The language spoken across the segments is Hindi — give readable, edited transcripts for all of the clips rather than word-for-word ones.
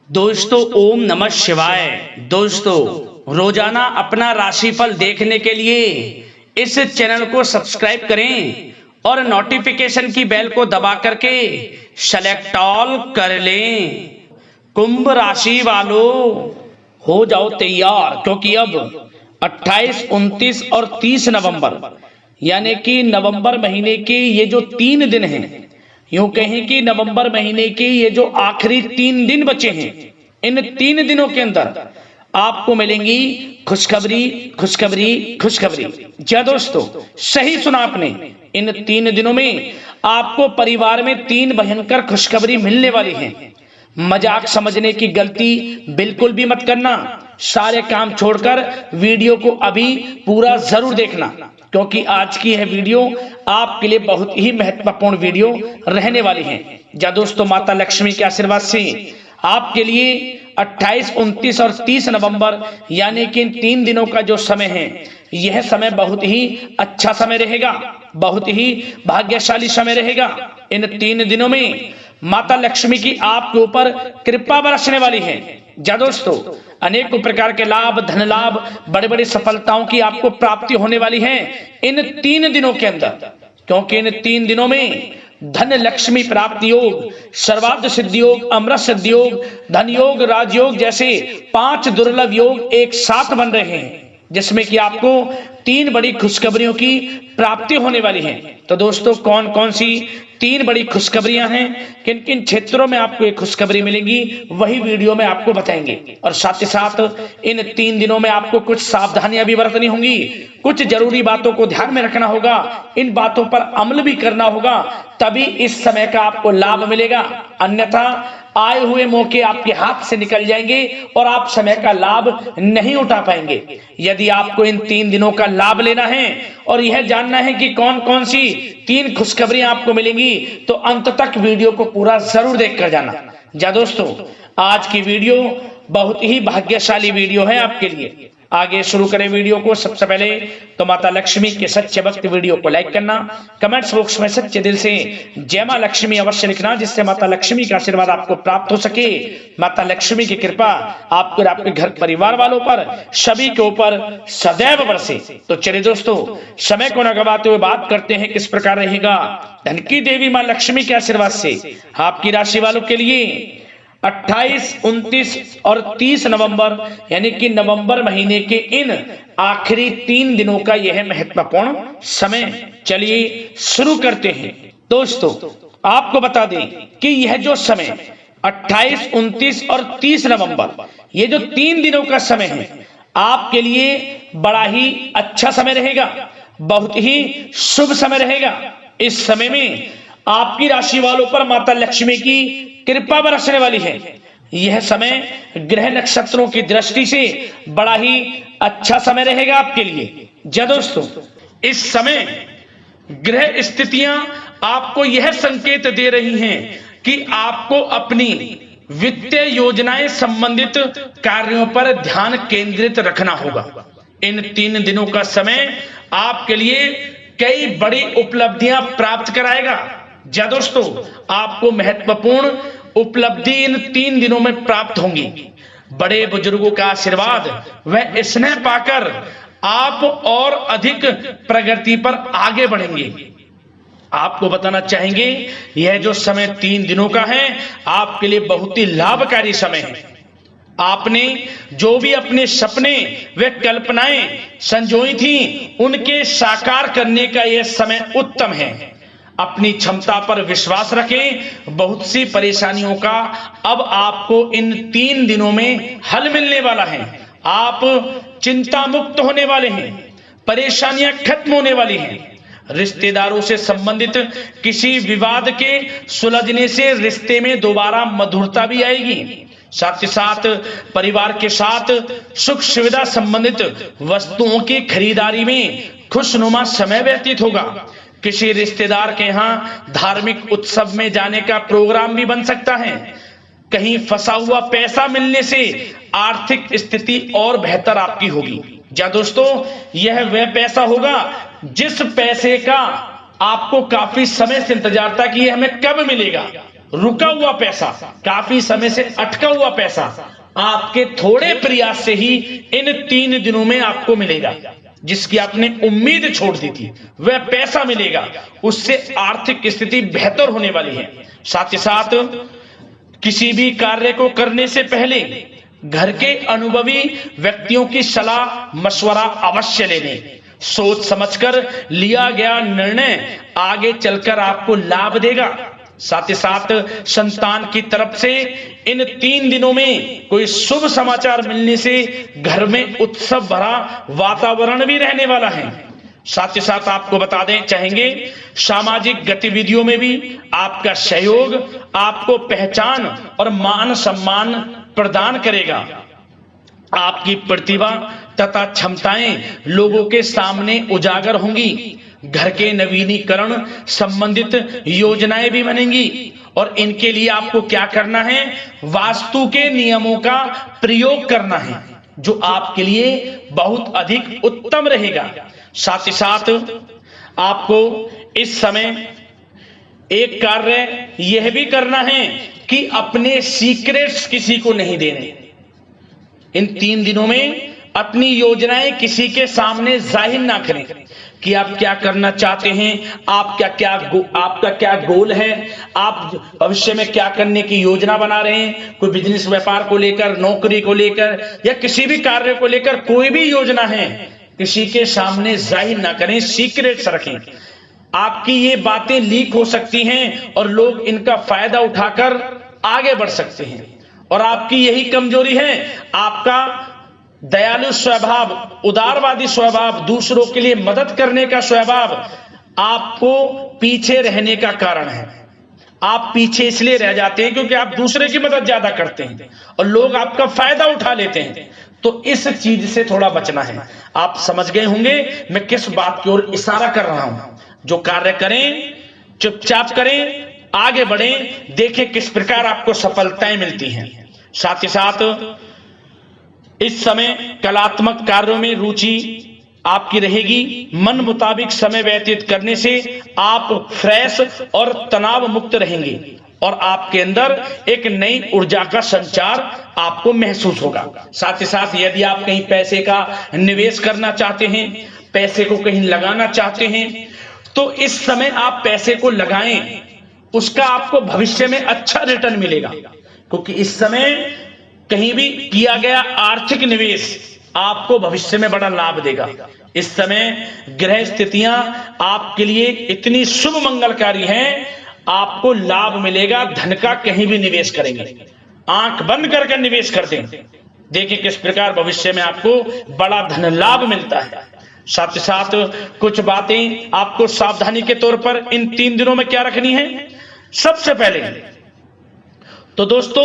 दोस्तों ओम नमः शिवाय। दोस्तों रोजाना अपना राशिफल देखने के लिए इस चैनल को सब्सक्राइब करें और नोटिफिकेशन की बेल को दबा करके सेलेक्ट ऑल कर लें। कुंभ राशि वालों हो जाओ तैयार, क्योंकि अब 28, 29 और 30 नवंबर यानी कि नवंबर महीने के ये जो 3 दिन हैं, यूं कहें कि नवंबर महीने के ये जो आखिरी 3 दिन बचे हैं, इन 3 दिनों के अंदर आपको मिलेंगी खुशखबरी खुशखबरी खुशखबरी। जी दोस्तों, सही सुना आपने। इन 3 दिनों में आपको परिवार में 3 भयंकर खुशखबरी मिलने वाली है। मजाक समझने की गलती बिल्कुल भी मत करना। सारे काम छोड़कर वीडियो को अभी पूरा जरूर देखना, क्योंकि आज की यह वीडियो आपके लिए बहुत ही महत्वपूर्ण वीडियो रहने वाली है। जा दोस्तों, माता लक्ष्मी के आशीर्वाद से आपके लिए 28, 29 और 30 नवंबर यानी कि इन 3 दिनों का जो समय है, यह समय बहुत ही अच्छा समय रहेगा, बहुत ही भाग्यशाली समय रहेगा। इन 3 दिनों में माता लक्ष्मी की आपके ऊपर कृपा बरसने वाली है। जा दोस्तों, अनेकों प्रकार के लाभ, धन लाभ, बड़े बड़ी सफलताओं की आपको प्राप्ति होने वाली है इन 3 दिनों के अंदर, क्योंकि इन 3 दिनों में धन लक्ष्मी प्राप्ति योग, सर्वार्थ सिद्धि योग, अमृत सिद्धि योग, धन योग, राजयोग जैसे 5 दुर्लभ योग एक साथ बन रहे हैं, जिसमें कि आपको 3 बड़ी खुशखबरियों की प्राप्ति होने वाली है। तो दोस्तों, कौन कौन सी 3 बड़ी खुशखबरियां हैं, किन किन क्षेत्रों में आपको एक खुशखबरी मिलेगी, वही वीडियो में आपको बताएंगे। और साथ ही साथ इन 3 दिनों में आपको कुछ सावधानियां भी बरतनी होंगी, कुछ जरूरी बातों को ध्यान में रखना होगा, इन बातों पर अमल भी करना होगा, तभी इस समय का आपको लाभ मिलेगा। अन्यथा आए हुए मौके आपके हाथ से निकल जाएंगे और आप समय का लाभ नहीं उठा पाएंगे। यदि आपको इन 3 दिनों का लाभ लेना है और यह जानना है कि कौन कौन सी 3 खुशखबरियां आपको मिलेंगी, तो अंत तक वीडियो को पूरा जरूर देखकर जाना। जा दोस्तों, आज की वीडियो बहुत ही भाग्यशाली वीडियो है आपके लिए। आगे शुरू करें वीडियो को। सबसे पहले तो माता लक्ष्मी के सच्चे भक्त वीडियो को लाइक करना, कमेंट्स बॉक्स में सच्चे दिल से जय मां लक्ष्मी अवश्य लिखना, जिससे माता लक्ष्मी का आशीर्वाद आपको प्राप्त हो सके, माता लक्ष्मी की कृपा आपको और आपके घर परिवार वालों पर सभी के ऊपर सदैव बरसे। तो चलिए दोस्तों, समय को न गवाते हुए बात करते हैं किस प्रकार रहेगा धन की देवी मां लक्ष्मी के आशीर्वाद से आपकी राशि वालों के लिए 28, 29 और 30 नवंबर यानी कि नवंबर महीने के इन आखिरी 3 दिनों का यह महत्वपूर्ण समय। चलिए शुरू करते हैं। दोस्तों, आपको बता दें कि यह जो समय 28, 29 और 30 नवंबर, ये जो 3 दिनों का समय है, आपके लिए बड़ा ही अच्छा समय रहेगा, बहुत ही शुभ समय रहेगा। इस समय में आपकी राशि वालों पर माता लक्ष्मी की कृपा बरसने वाली है। यह समय ग्रह नक्षत्रों की दृष्टि से बड़ा ही अच्छा समय रहेगा आपके लिए। जी दोस्तों, इस समय ग्रह स्थितियां आपको यह संकेत दे रही हैं कि आपको अपनी वित्तीय योजनाएं संबंधित कार्यों पर ध्यान केंद्रित रखना होगा। इन 3 दिनों का समय आपके लिए कई बड़ी उपलब्धियां प्राप्त कराएगा। जी दोस्तों, आपको महत्वपूर्ण उपलब्धि इन 3 दिनों में प्राप्त होंगी। बड़े बुजुर्गों का आशीर्वाद व स्नेह पाकर आप और अधिक प्रगति पर आगे बढ़ेंगे। आपको बताना चाहेंगे, यह जो समय 3 दिनों का है, आपके लिए बहुत ही लाभकारी समय है। आपने जो भी अपने सपने व कल्पनाएं संजोई थी, उनके साकार करने का यह समय उत्तम है। अपनी क्षमता पर विश्वास रखें। बहुत सी परेशानियों का अब आपको इन 3 दिनों में हल मिलने वाला है। आप चिंता मुक्त होने वाले हैं, परेशानियां खत्म होने वाली हैं। रिश्तेदारों से संबंधित किसी विवाद के सुलझने से रिश्ते में दोबारा मधुरता भी आएगी। साथ ही साथ परिवार के साथ सुख सुविधा संबंधित वस्तुओं की खरीदारी में खुशनुमा समय व्यतीत होगा। किसी रिश्तेदार के यहाँ धार्मिक उत्सव में जाने का प्रोग्राम भी बन सकता है। कहीं फंसा हुआ पैसा मिलने से आर्थिक स्थिति और बेहतर आपकी होगी। क्या दोस्तों, यह वह पैसा होगा जिस पैसे का आपको काफी समय से इंतजार था कि यह हमें कब मिलेगा। रुका हुआ पैसा, काफी समय से अटका हुआ पैसा आपके थोड़े प्रयास से ही इन 3 दिनों में आपको मिलेगा। जिसकी आपने उम्मीद छोड़ दी थी वह पैसा मिलेगा, उससे आर्थिक स्थिति बेहतर होने वाली है। साथ ही साथ किसी भी कार्य को करने से पहले घर के अनुभवी व्यक्तियों की सलाह मशवरा अवश्य लेने। सोच समझकर लिया गया निर्णय आगे चलकर आपको लाभ देगा। साथ ही साथ संतान की तरफ से इन 3 दिनों में कोई शुभ समाचार मिलने से घर में उत्सव भरा वातावरण भी रहने वाला है। साथ ही साथ आपको बता दें चाहेंगे, सामाजिक गतिविधियों में भी आपका सहयोग आपको पहचान और मान सम्मान प्रदान करेगा। आपकी प्रतिभा तथा क्षमताएं लोगों के सामने उजागर होंगी। घर के नवीनीकरण संबंधित योजनाएं भी बनेंगी और इनके लिए आपको क्या करना है, वास्तु के नियमों का प्रयोग करना है, जो आपके लिए बहुत अधिक उत्तम रहेगा। साथ ही साथ आपको इस समय एक कार्य यह भी करना है कि अपने सीक्रेट्स किसी को नहीं देने। इन 3 दिनों में अपनी योजनाएं किसी के सामने जाहिर ना करें कि आप क्या करना चाहते हैं, आपका क्या गोल है, आप भविष्य में क्या करने की योजना बना रहे हैं। कोई बिजनेस व्यापार को लेकर, नौकरी को लेकर या किसी भी कार्य को लेकर कोई भी योजना है, किसी के सामने जाहिर ना करें, सीक्रेट्स रखें। आपकी ये बातें लीक हो सकती हैं और लोग इनका फायदा उठाकर आगे बढ़ सकते हैं। और आपकी यही कमजोरी है, आपका दयालु स्वभाव, उदारवादी स्वभाव, दूसरों के लिए मदद करने का स्वभाव आपको पीछे रहने का कारण है। आप पीछे इसलिए रह जाते हैं क्योंकि आप दूसरे की मदद ज्यादा करते हैं और लोग आपका फायदा उठा लेते हैं। तो इस चीज से थोड़ा बचना है। आप समझ गए होंगे मैं किस बात की ओर इशारा कर रहा हूं। जो कार्य करें चुपचाप करें, आगे बढ़ें, देखें किस प्रकार आपको सफलताएं मिलती हैं। साथ ही साथ इस समय कलात्मक कार्यों में रुचि आपकी रहेगी। मन मुताबिक समय व्यतीत करने से आप फ्रेश और तनाव मुक्त रहेंगे और आपके अंदर एक नई ऊर्जा का संचार आपको महसूस होगा। साथ ही साथ यदि आप कहीं पैसे का निवेश करना चाहते हैं, पैसे को कहीं लगाना चाहते हैं, तो इस समय आप पैसे को लगाएं, उसका आपको भविष्य में अच्छा रिटर्न मिलेगा। क्योंकि इस समय कहीं भी किया गया आर्थिक निवेश आपको भविष्य में बड़ा लाभ देगा। इस समय ग्रह स्थितियां आपके लिए इतनी शुभ मंगलकारी हैं, आपको लाभ मिलेगा। धन का कहीं भी निवेश करेंगे, आंख बंद करके निवेश कर दें, देखिए किस प्रकार भविष्य में आपको बड़ा धन लाभ मिलता है। साथ ही साथ कुछ बातें आपको सावधानी के तौर पर इन 3 दिनों में क्या रखनी है। सबसे पहले तो दोस्तों,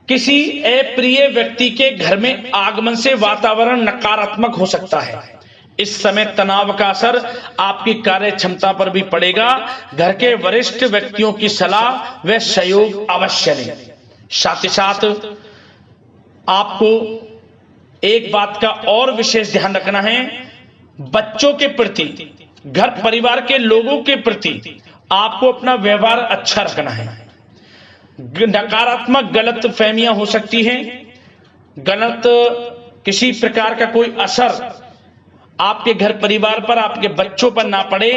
किसी अप्रिय व्यक्ति के घर में आगमन से वातावरण नकारात्मक हो सकता है। इस समय तनाव का असर आपकी कार्य क्षमता पर भी पड़ेगा। घर के वरिष्ठ व्यक्तियों की सलाह व सहयोग अवश्य लें। साथ ही साथ आपको एक बात का और विशेष ध्यान रखना है, बच्चों के प्रति, घर परिवार के लोगों के प्रति आपको अपना व्यवहार अच्छा रखना है। नकारात्मक गलत फहमियां हो सकती हैं, गलत किसी प्रकार का कोई असर आपके घर परिवार पर, आपके बच्चों पर ना पड़े,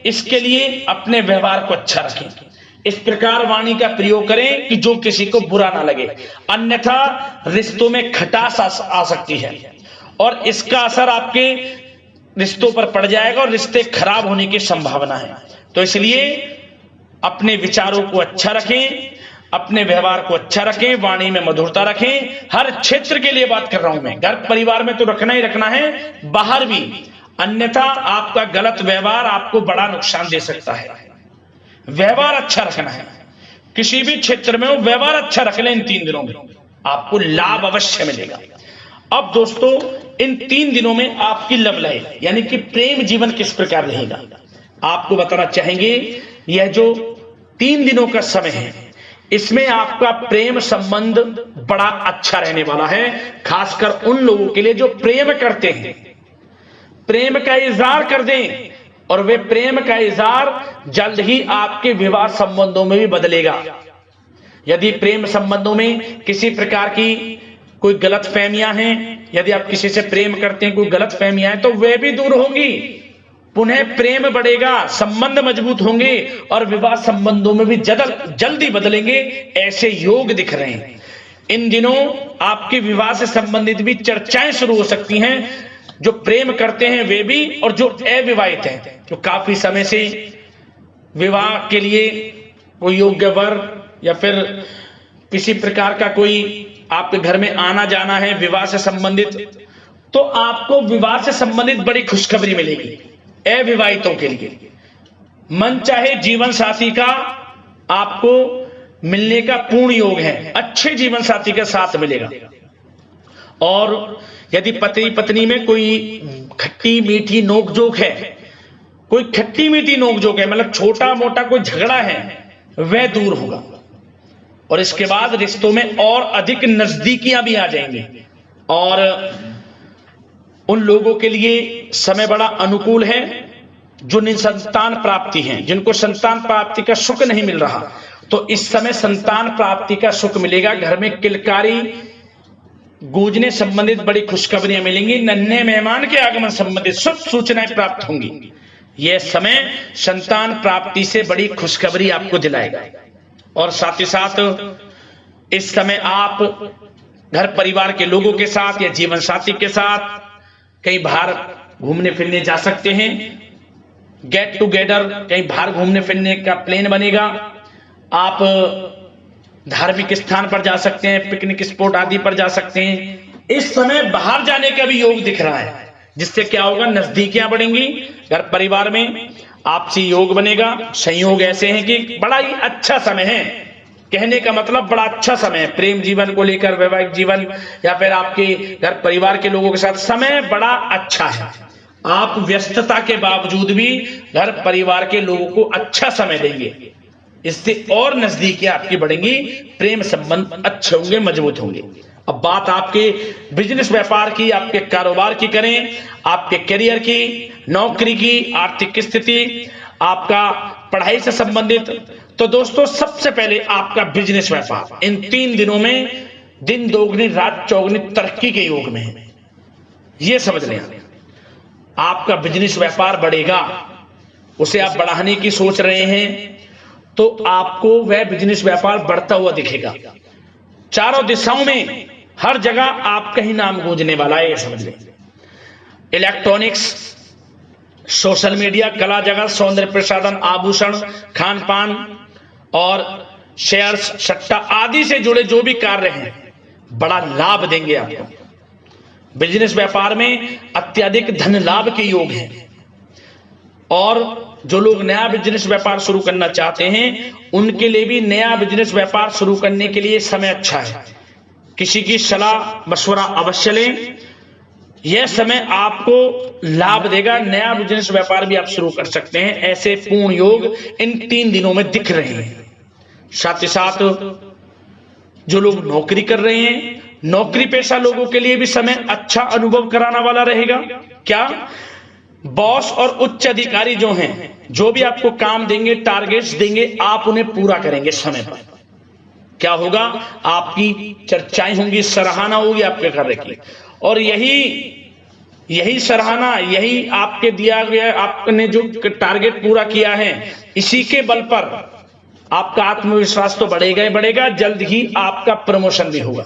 इसके लिए अपने व्यवहार को अच्छा रखें। इस प्रकार वाणी का प्रयोग करें कि जो किसी को बुरा ना लगे, अन्यथा रिश्तों में खटास आ सकती है और इसका असर आपके रिश्तों पर पड़ जाएगा और रिश्ते खराब होने की संभावना है। तो इसलिए अपने विचारों को अच्छा रखें, अपने व्यवहार को अच्छा रखें, वाणी में मधुरता रखें। हर क्षेत्र के लिए बात कर रहा हूं मैं, घर परिवार में तो रखना ही रखना है, बाहर भी, अन्यथा आपका गलत व्यवहार आपको बड़ा नुकसान दे सकता है। व्यवहार अच्छा रखना है, किसी भी क्षेत्र में हो व्यवहार अच्छा रख लें। इन 3 दिनों में आपको लाभ अवश्य मिलेगा। अब दोस्तों, इन 3 दिनों में आपकी लव लाइफ यानी कि प्रेम जीवन किस प्रकार रहेगा, आपको बताना चाहेंगे। यह जो 3 दिनों का समय है, इसमें आपका प्रेम संबंध बड़ा अच्छा रहने वाला है। खासकर उन लोगों के लिए जो प्रेम करते हैं, प्रेम का इजहार कर दें, और वे प्रेम का इजहार जल्द ही आपके विवाह संबंधों में भी बदलेगा। यदि प्रेम संबंधों में किसी प्रकार की कोई गलत फहमियां हैं, यदि आप किसी से प्रेम करते हैं, कोई गलत फहमियां हैं, तो वे भी दूर होंगी, पुनः प्रेम बढ़ेगा, संबंध मजबूत होंगे और विवाह संबंधों में भी जल्दी बदलेंगे, ऐसे योग दिख रहे हैं। इन दिनों आपके विवाह से संबंधित भी चर्चाएं शुरू हो सकती हैं, जो प्रेम करते हैं वे भी और जो अविवाहित हैं, जो काफी समय से विवाह के लिए कोई योग्य वर या फिर किसी प्रकार का कोई आपके घर में आना जाना है विवाह से संबंधित, तो आपको विवाह से संबंधित बड़ी खुशखबरी मिलेगी। अविवाहितों के लिए मन चाहे जीवन साथी का आपको मिलने का पूर्ण योग है, अच्छे जीवन साथी के साथ मिलेगा। और यदि पति पत्नी में कोई खट्टी मीठी नोकझोंक है, कोई खट्टी मीठी नोकझोंक है, मतलब छोटा मोटा कोई झगड़ा है, वह दूर होगा और इसके बाद रिश्तों में और अधिक नजदीकियां भी आ जाएंगी। और उन लोगों के लिए समय बड़ा अनुकूल है जो निसंतान प्राप्ति हैं, जिनको संतान प्राप्ति का सुख नहीं मिल रहा, तो इस समय संतान प्राप्ति का सुख मिलेगा। घर में किलकारी गूंजने संबंधित बड़ी खुशखबरियां मिलेंगी। नन्हे मेहमान के आगमन संबंधित शुभ सूचनाएं प्राप्त होंगी। यह समय संतान प्राप्ति से बड़ी खुशखबरी आपको दिलाएगा। और साथ ही साथ इस समय आप घर परिवार के लोगों के साथ या जीवन साथी के साथ कहीं बाहर घूमने फिरने जा सकते हैं। गेट टुगेदर, कहीं बाहर घूमने फिरने का प्लान बनेगा। आप धार्मिक स्थान पर जा सकते हैं, पिकनिक स्पॉट आदि पर जा सकते हैं। इस समय बाहर जाने का भी योग दिख रहा है, जिससे क्या होगा, नजदीकियां बढ़ेंगी, घर परिवार में आपसी योग बनेगा। संयोग ऐसे हैं कि बड़ा ही अच्छा समय है, कहने का मतलब बड़ा अच्छा समय है। प्रेम जीवन को लेकर, वैवाहिक जीवन या फिर आपके घर परिवार के लोगों के साथ समय बड़ा अच्छा है। आप व्यस्तता के बावजूद भी घर परिवार के लोगों को अच्छा समय देंगे, इससे और नजदीकियां आपकी बढ़ेंगी, प्रेम संबंध अच्छे होंगे, मजबूत होंगे। अब बात आपके बिजनेस व्यापार की, आपके कारोबार की करें, आपके करियर की, नौकरी की, आर्थिक स्थिति, आपका पढ़ाई से संबंधित, तो दोस्तों सबसे पहले आपका बिजनेस व्यापार इन 3 दिनों में दिन दोगुनी रात चौगुनी तरक्की के योग में है। यह समझ लें, आपका बिजनेस व्यापार बढ़ेगा, उसे आप बढ़ाने की सोच रहे हैं, तो आपको वह बिजनेस व्यापार बढ़ता हुआ दिखेगा। चारों दिशाओं में हर जगह आपका ही नाम गूंजने वाला है, यह समझ लें। इलेक्ट्रॉनिक्स, सोशल मीडिया, कला जगत, सौंदर्य प्रसाधन, आभूषण, खान पान और शेयर्स, सट्टा आदि से जुड़े जो भी कार्य हैं, बड़ा लाभ देंगे आपको। बिजनेस व्यापार में अत्यधिक धन लाभ के योग हैं। और जो लोग नया बिजनेस व्यापार शुरू करना चाहते हैं, उनके लिए भी नया बिजनेस व्यापार शुरू करने के लिए समय अच्छा है। किसी की सलाह मशवरा अवश्य लें, यह समय आपको लाभ देगा। नया बिजनेस व्यापार भी आप शुरू कर सकते हैं। ऐसे पूर्ण योग इन 3 दिनों में दिख रहे हैं। साथ ही साथ जो लोग नौकरी कर रहे हैं, नौकरी पेशा लोगों के लिए भी समय अच्छा अनुभव कराने वाला रहेगा। क्या बॉस और उच्च अधिकारी जो हैं, जो भी आपको काम देंगे, टारगेट्स देंगे, आप उन्हें पूरा करेंगे समय पर। क्या होगा, आपकी चर्चाएं होंगी, सराहना होगी आपके कार्य की, और यही सराहना, यही आपके दिया गया, आपने जो टारगेट पूरा किया है, इसी के बल पर आपका आत्मविश्वास तो बढ़ेगा ही बढ़ेगा। जल्द ही आपका प्रमोशन भी होगा।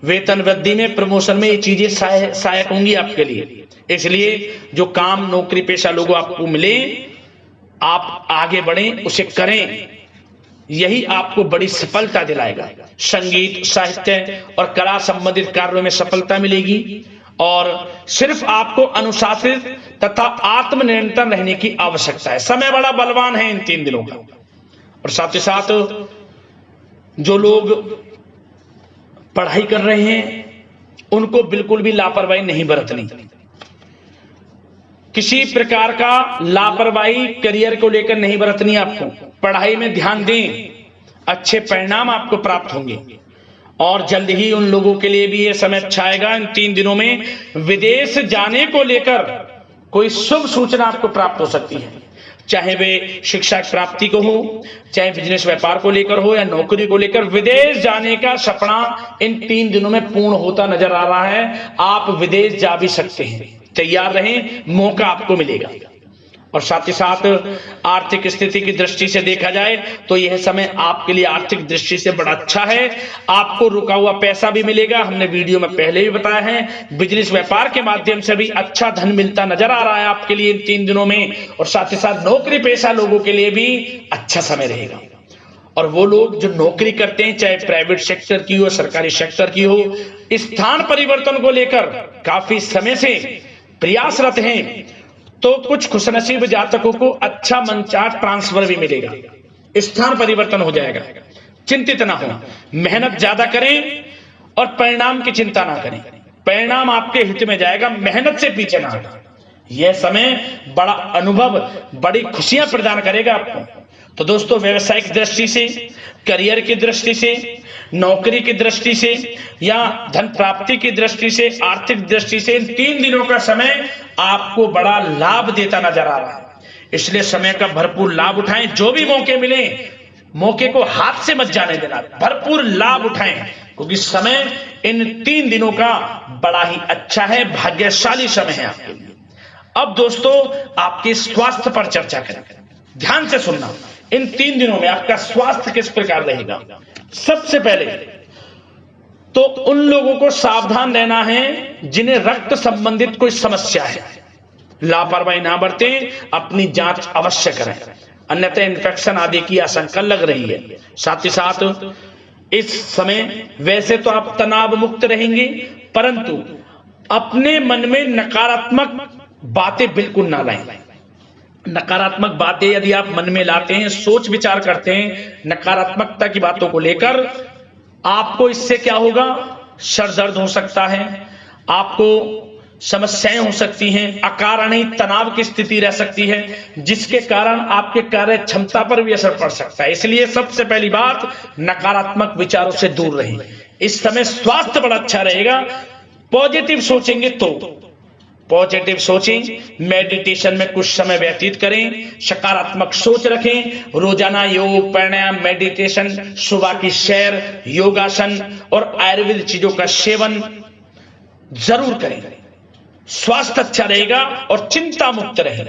वेतन वृद्धि में, प्रमोशन में ये चीजें सहायक होंगी आपके लिए। इसलिए जो काम नौकरी पेशा लोगों आपको मिले, आप आगे बढ़ें, उसे करें, यही आपको बड़ी सफलता दिलाएगा। संगीत, साहित्य और कला संबंधित कार्यों में सफलता मिलेगी। और सिर्फ आपको अनुशासित तथा आत्मनियंत्रण रहने की आवश्यकता है। समय बड़ा बलवान है इन 3 दिनों का। और साथ ही साथ जो लोग पढ़ाई कर रहे हैं, उनको बिल्कुल भी लापरवाही नहीं बरतनी। किसी प्रकार का लापरवाही करियर को लेकर नहीं बरतनी। आपको पढ़ाई में ध्यान दें, अच्छे परिणाम आपको प्राप्त होंगे। और जल्द ही उन लोगों के लिए भी यह समय अच्छा आएगा। इन 3 दिनों में विदेश जाने को लेकर कोई शुभ सूचना आपको प्राप्त हो सकती है, चाहे वे शिक्षा प्राप्ति को हो, चाहे बिजनेस व्यापार को लेकर हो या नौकरी को लेकर। विदेश जाने का सपना इन 3 दिनों में पूर्ण होता नजर आ रहा है। आप विदेश जा भी सकते हैं, तैयार रहें, मौका आपको मिलेगा। और साथ ही साथ आर्थिक स्थिति की दृष्टि से देखा जाए तो यह समय आपके लिए आर्थिक दृष्टि से बड़ा अच्छा है। आपको रुका हुआ पैसा भी मिलेगा, हमने वीडियो में पहले भी बताया है। बिजनेस व्यापार के माध्यम से भी अच्छा धन मिलता नजर आ रहा है आपके लिए इन 3 दिनों में। और साथ ही साथ नौकरी पेशा लोगों के लिए भी अच्छा समय रहेगा। और वो लोग जो नौकरी करते हैं, चाहे प्राइवेट सेक्टर की हो, सरकारी सेक्टर की हो, स्थान परिवर्तन को लेकर काफी समय से प्रयासरत हैं, तो कुछ खुशनसीब जातकों को अच्छा मनचाहा ट्रांसफर भी मिलेगा, स्थान परिवर्तन हो जाएगा। चिंतित ना हो, मेहनत ज्यादा करें और परिणाम की चिंता ना करें। परिणाम आपके हित में जाएगा, मेहनत से पीछे ना हटें। यह समय बड़ा अनुभव, बड़ी खुशियां प्रदान करेगा आपको। तो दोस्तों, व्यवसायिक दृष्टि से, करियर की दृष्टि से, नौकरी की दृष्टि से या धन प्राप्ति की दृष्टि से, आर्थिक दृष्टि से इन 3 दिनों का समय आपको बड़ा लाभ देता नजर आ रहा है। इसलिए समय का भरपूर लाभ उठाएं। जो भी मौके मिले, मौके को हाथ से मत जाने देना, भरपूर लाभ उठाएं, क्योंकि समय इन 3 दिनों का बड़ा ही अच्छा है, भाग्यशाली समय है आपके लिए। अब दोस्तों, आपके स्वास्थ्य पर चर्चा करें। ध्यान से सुनना, इन 3 दिनों में आपका स्वास्थ्य किस प्रकार रहेगा। सबसे पहले तो उन लोगों को सावधान रहना है जिन्हें रक्त संबंधित कोई समस्या है। लापरवाही ना बरतें, अपनी जांच अवश्य करें, अन्यथा इन्फेक्शन आदि की आशंका लग रही है। साथ ही साथ इस समय वैसे तो आप तनाव मुक्त रहेंगे, परंतु अपने मन में नकारात्मक बातें बिल्कुल ना लाएं। नकारात्मक बातें यदि आप मन में लाते हैं, सोच विचार करते हैं नकारात्मकता की बातों को लेकर, आपको इससे क्या होगा, सर दर्द हो सकता है, आपको समस्याएं हो सकती हैं, अकारण ही तनाव की स्थिति रह सकती है, जिसके कारण आपके कार्य क्षमता पर भी असर पड़ सकता है। इसलिए सबसे पहली बात, नकारात्मक विचारों से दूर रहें। इस समय स्वास्थ्य बड़ा अच्छा रहेगा। पॉजिटिव सोचेंगे तो पॉजिटिव सोचें, मेडिटेशन में कुछ समय व्यतीत करें, सकारात्मक सोच रखें, रोजाना योग, प्राणायाम, मेडिटेशन, सुबह की सैर, योगासन और आयुर्वेद चीजों का सेवन जरूर करें। स्वास्थ्य अच्छा रहेगा और चिंता मुक्त रहें।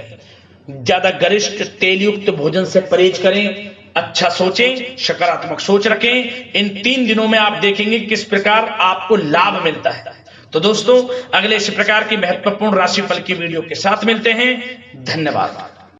ज्यादा गरिष्ठ तेलयुक्त भोजन से परहेज करें, अच्छा सोचें, सकारात्मक सोच रखें। इन 3 दिनों में आप देखेंगे किस प्रकार आपको लाभ मिलता है। तो दोस्तों, अगले इसी प्रकार की महत्वपूर्ण राशिफल की वीडियो के साथ मिलते हैं। धन्यवाद।